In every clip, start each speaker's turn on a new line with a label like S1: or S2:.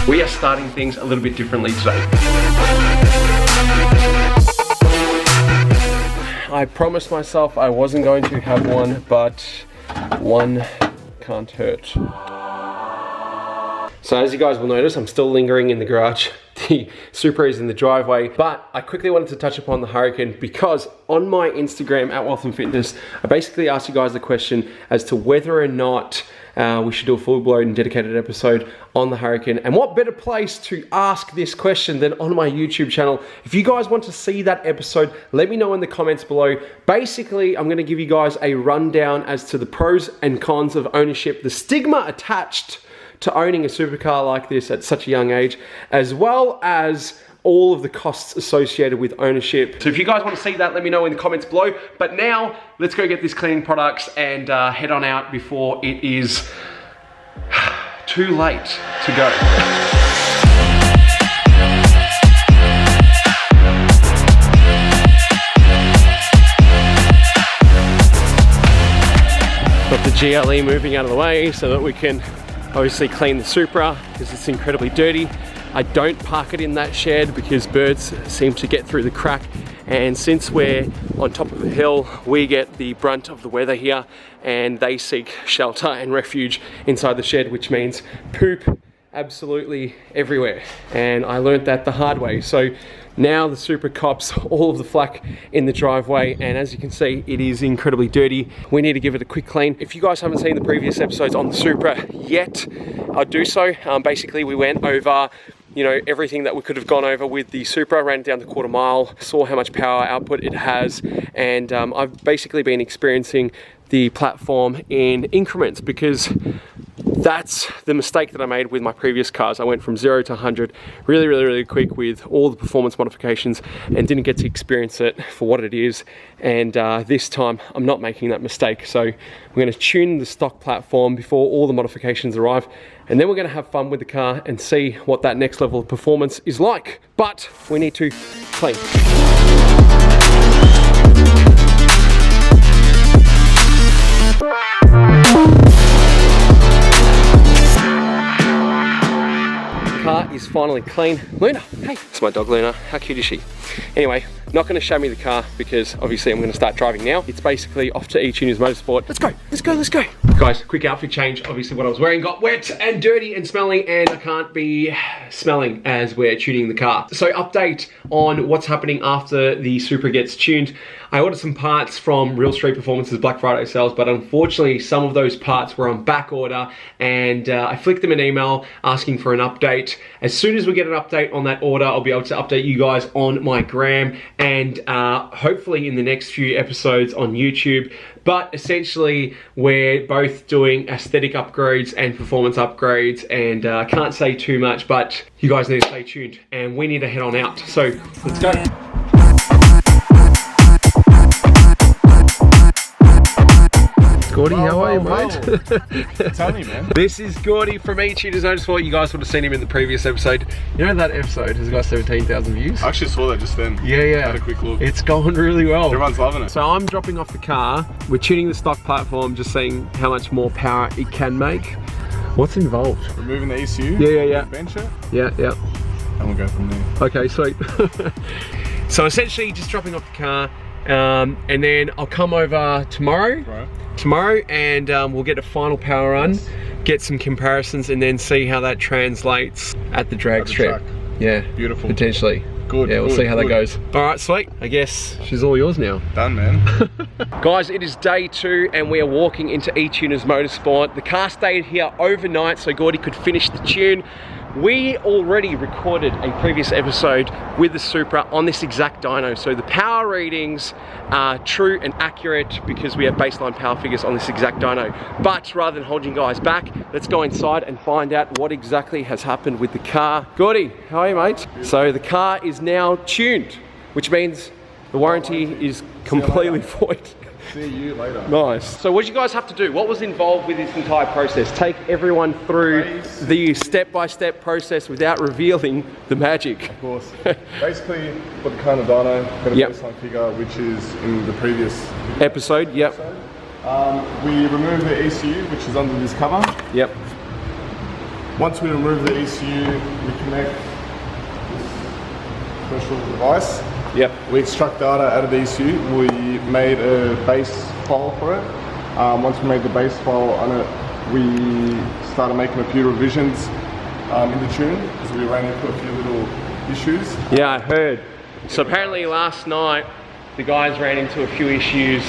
S1: We are starting things a little bit differently today. I promised myself I wasn't going to have one, but one can't hurt. So as you guys will notice, I'm still lingering in the garage. The Supra is in the driveway, but I quickly wanted to touch upon the Hurricane because on my Instagram at Wealth and Fitness, I basically asked you guys the question as to whether or not we should do a full-blown dedicated episode on the Hurricane. And what better place to ask this question than on my YouTube channel? If you guys want to see that episode, let me know in the comments below. Basically, I'm gonna give you guys a rundown as to the pros and cons of ownership, the stigma attached to owning a supercar like this at such a young age, as well as all of the costs associated with ownership. So if you guys want to see that, let me know in the comments below. But now, let's go get these cleaning products and head on out before it is too late to go. Got the GLE moving out of the way so that we can obviously clean the Supra because it's incredibly dirty. I don't park it in that shed because birds seem to get through the crack, and since we're on top of a hill, we get the brunt of the weather here and they seek shelter and refuge inside the shed, which means poop absolutely everywhere. And I learned that the hard way. So now the Supra cops all of the flack in the driveway, and as you can see, it is incredibly dirty. We need to give it a quick clean. If you guys haven't seen the previous episodes on the Supra yet, I'll do so. Basically, we went over everything that we could have gone over with the Supra, ran it down the quarter mile, saw how much power output it has, and I've basically been experiencing the platform in increments because that's the mistake that I made with my previous cars. I went from 0 to 100 really quick with all the performance modifications and didn't get to experience it for what it is. And this time I'm not making that mistake. So we're going to tune the stock platform before all the modifications arrive, and then we're going to have fun with the car and see what that next level of performance is like. But we need to clean. Car is finally clean. Luna, hey, it's my dog Luna. How cute is she? Anyway, not going to show me the car because obviously I'm going to start driving now. It's basically off to E-Tuners Motorsport. Let's go. Guys, quick outfit change. Obviously what I was wearing got wet and dirty and smelly, and I can't be smelling as we're tuning the car. So update on what's happening after the Supra gets tuned. I ordered some parts from Real Street Performance's Black Friday sales, but unfortunately some of those parts were on back order, and I flicked them an email asking for an update. As soon as we get an update on that order, I'll be able to update you guys on my gram and hopefully in the next few episodes on YouTube. But essentially, we're both doing aesthetic upgrades and performance upgrades, and I can't say too much, but you guys need to stay tuned and we need to head on out. So let's go. Gordy, how are you, mate?
S2: Tell me, man.
S1: This is Gordy from E-Tuners Motorsport. You guys would have seen him in the previous episode. You know that episode has got 17,000 views?
S2: I actually saw that just then.
S1: Yeah.
S2: Had a quick look.
S1: It's going really well.
S2: Everyone's loving it.
S1: So I'm dropping off the car. We're tuning the stock platform, just seeing how much more power it can make. What's involved?
S2: Removing the ECU.
S1: Yeah.
S2: Bench it.
S1: Yeah.
S2: And we'll go from there.
S1: Okay, sweet. So essentially just dropping off the car, and then I'll come over tomorrow.
S2: Right.
S1: And we'll get a final power run, get some comparisons, and then see how that translates at the drag strip. Yeah,
S2: beautiful.
S1: Potentially.
S2: Good.
S1: Yeah, we'll see how that goes. All right, sweet. I guess she's all yours now.
S2: Done, man.
S1: Guys, it is day 2 and we are walking into E-Tuners Motorsport. The car stayed here overnight so Gordy could finish the tune. We already recorded a previous episode with the Supra on this exact dyno, so the power readings are true and accurate because we have baseline power figures on this exact dyno. But rather than hold you guys back, let's go inside and find out what exactly has happened with the car. Gordy, how are you, mate? So the car is now tuned, which means the warranty is completely void.
S2: See you later.
S1: Nice. So what did you guys have to do? What was involved with this entire process? Take everyone through the step-by-step process without revealing the magic.
S2: Of course. Basically, put the car in the dyno, got a baseline figure, which is in the previous
S1: episode.
S2: We remove the ECU, which is under this cover. Once we remove the ECU, we connect this special device.
S1: Yep.
S2: We extract data out of the ECU. We made a base file for it. Once we made the base file on it, we started making a few revisions in the tune because we ran into a few little issues.
S1: Yeah, I heard. So apparently last night the guys ran into a few issues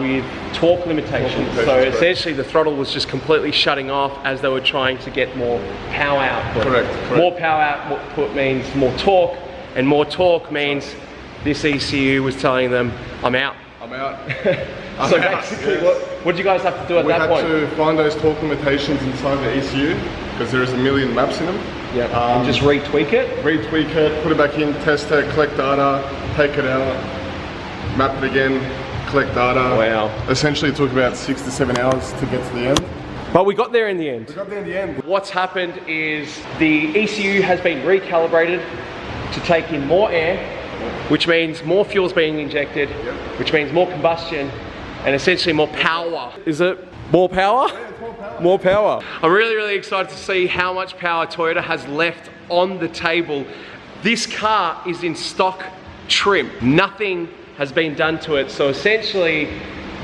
S1: with torque limitations. So essentially the throttle was just completely shutting off as they were trying to get more power output.
S2: Correct.
S1: More power output means more torque, and more torque means this ECU was telling them, I'm out.
S2: I'm out.
S1: So basically, what did you guys have to do at that point?
S2: We had to find those torque limitations inside the ECU because there's a million maps in them.
S1: Yeah. And just retweak it?
S2: Retweak it, put it back in, test it, collect data, take it out, map it again, collect data.
S1: Wow.
S2: Essentially it took about 6 to 7 hours to get to the end.
S1: But we got there in the end.
S2: We got there in the end.
S1: What's happened is the ECU has been recalibrated to take in more air, which means more fuel's being injected, which means more combustion, and essentially more power. Is it more power?
S2: Yeah, it's more power.
S1: More power. I'm really, really excited to see how much power Toyota has left on the table. This car is in stock trim. Nothing has been done to it. So essentially,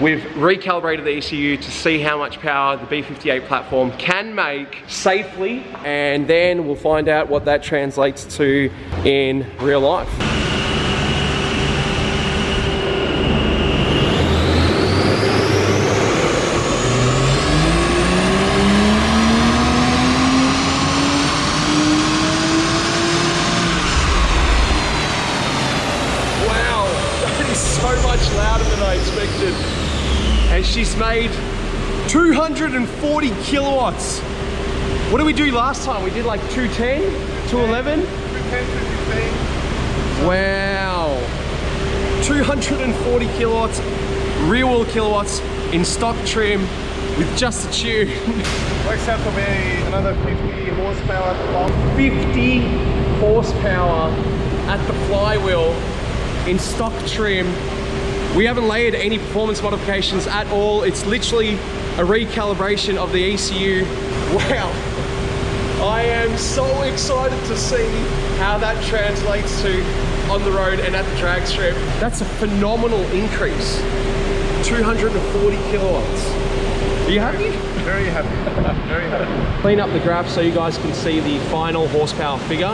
S1: we've recalibrated the ECU to see how much power the B58 platform can make safely, and then we'll find out what that translates to in real life. Louder than I expected. And she's made 240 kilowatts. What did we do last time? We did like 210, 211?
S2: 210, 215.
S1: Wow. 240 kilowatts, real world kilowatts in stock trim with just a tune.
S2: Works out to be another 50 horsepower at the bottom.
S1: 50 horsepower at the flywheel in stock trim. We haven't layered any performance modifications at all. It's literally a recalibration of the ECU. Wow. I am so excited to see how that translates to on the road and at the drag strip. That's a phenomenal increase. 240 kilowatts. Are you happy?
S2: Very happy. Very happy.
S1: Clean up the graph so you guys can see the final horsepower figure.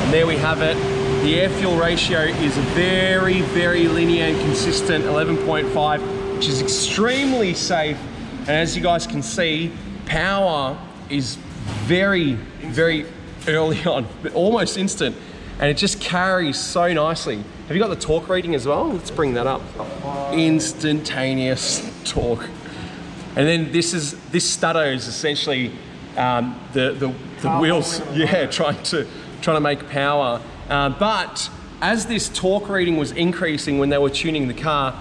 S1: And there we have it. The air-fuel ratio is very, very linear and consistent, 11.5, which is extremely safe. And as you guys can see, power is very, very early on, but almost instant. And it just carries so nicely. Have you got the torque rating as well? Let's bring that up. Instantaneous torque. And then this stutter is essentially the wheels, trying to make power. But as this torque reading was increasing when they were tuning the car,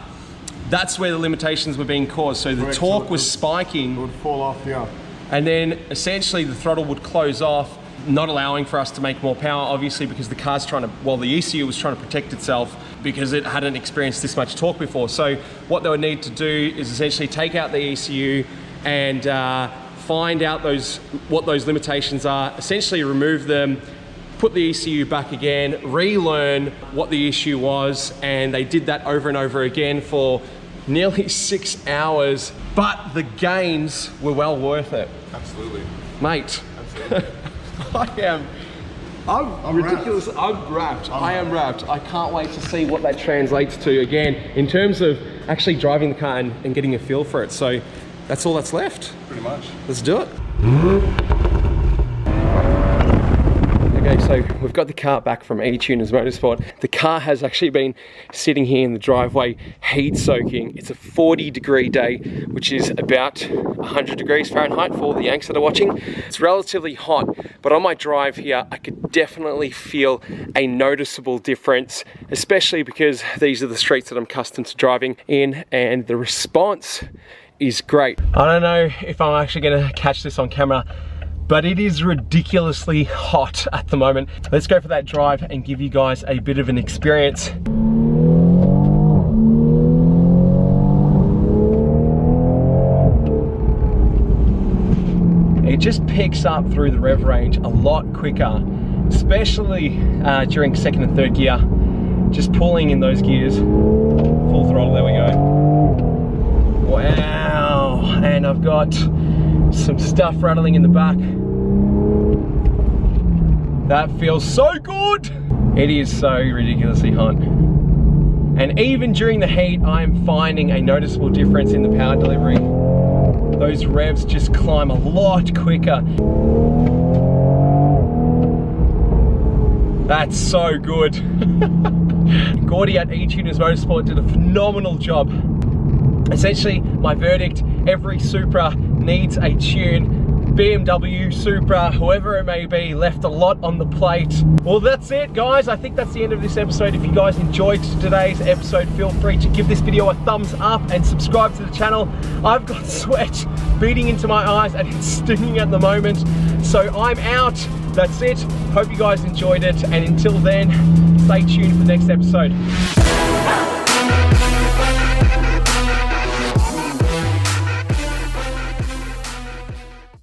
S1: that's where the limitations were being caused. So the torque was spiking.
S2: It would fall off, yeah.
S1: And then essentially the throttle would close off, not allowing for us to make more power, obviously, because the car's the ECU was trying to protect itself because it hadn't experienced this much torque before. So what they would need to do is essentially take out the ECU and find out what those limitations are, essentially remove them, put the ECU back again, relearn what the issue was, and they did that over and over again for nearly 6 hours, but the gains were well worth it.
S2: Absolutely.
S1: Mate.
S2: Absolutely.
S1: I'm ridiculous. I'm wrapped. I am wrapped. I can't wait to see what that translates to again in terms of actually driving the car and getting a feel for it. So that's all that's left.
S2: Pretty much.
S1: Let's do it. Okay, so we've got the car back from E-Tuners Motorsport. The car has actually been sitting here in the driveway heat soaking. It's a 40-degree day, which is about 100 degrees Fahrenheit for all the Yanks that are watching. It's relatively hot, but on my drive here, I could definitely feel a noticeable difference, especially because these are the streets that I'm accustomed to driving in, and the response is great. I don't know if I'm actually gonna catch this on camera, but it is ridiculously hot at the moment. Let's go for that drive and give you guys a bit of an experience. it just picks up through the rev range a lot quicker, especially during second and third gear. Just pulling in those gears, full throttle, there we go. Wow, and I've got some stuff rattling in the back. That feels so good. It is so ridiculously hot. And even during the heat, I'm finding a noticeable difference in the power delivery. Those revs just climb a lot quicker. That's so good. Gordy at eTuners Motorsport did a phenomenal job. Essentially, my verdict, every Supra needs a tune. BMW, Supra, whoever it may be, left a lot on the plate. Well, that's it, guys. I think that's the end of this episode. If you guys enjoyed today's episode, feel free to give this video a thumbs up and subscribe to the channel. I've got sweat beating into my eyes and it's stinging at the moment. So I'm out. That's it. Hope you guys enjoyed it. And until then, stay tuned for the next episode.